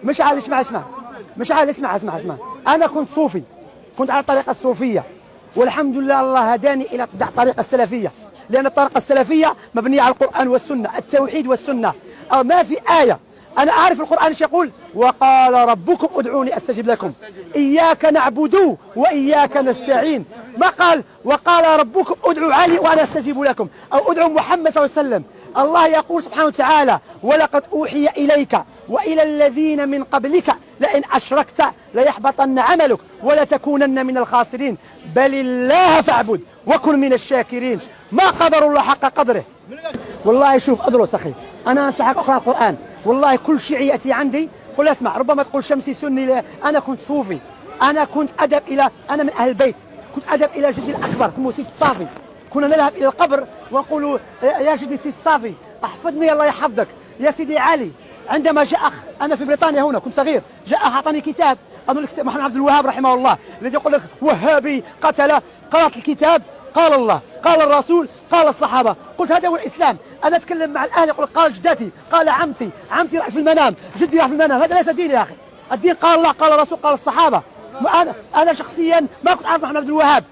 مش عارف. اسمع مش عارف. اسمع. انا كنت صوفي، كنت على الطريقه الصوفيه، والحمد لله الله هداني الى الطريقه السلفيه، لان الطريقه السلفيه مبنيه على القران والسنه، التوحيد والسنه. أو ما في ايه. انا اعرف القران ايش يقول: وقال ربكم ادعوني استجب لكم، اياك نعبد واياك نستعين. ما قال وقال ربكم ادعوا علي وانا استجيب لكم، او ادعوا محمد صلى الله عليه وسلم. الله يقول سبحانه وتعالى: ولقد اوحي اليك والى الذين من قبلك لئن اشركت ليحبطن عملك ولتكونن من الخاسرين، بل الله فاعبد وكن من الشاكرين. ما قدر الله حق قدره. والله شوف ادرس اخي، انا انصحك اقرا القران، والله كل شيء ياتي عندي. قل اسمع، ربما تقول شمسي سني، لا. انا كنت صوفي، انا كنت ادب الى، انا من اهل البيت، كنت ادب الى جدي الاكبر اسمه سيد الصافي. كنا نذهب الى القبر ونقول: يا جدي سيد الصافي احفظني الله يحفظك. يا سيدي علي، عندما جاء اخ، انا في بريطانيا هنا كنت صغير، جاء اخ اعطاني كتاب، اظن كتاب محمد عبد الوهاب رحمه الله، الذي يقول لك وهابي قتل. قرات الكتاب، قال الله، قال الرسول، قال الصحابه. قلت هذا هو الاسلام. انا اتكلم مع الاهل يقول قال جدتي، قال عمتي راح في المنام، جدي راح في المنام. هذا ليس دين يا اخي. الدين قال الله، قال الرسول، قال الصحابه. انا شخصيا ما كنت اعرف محمد عبد الوهاب.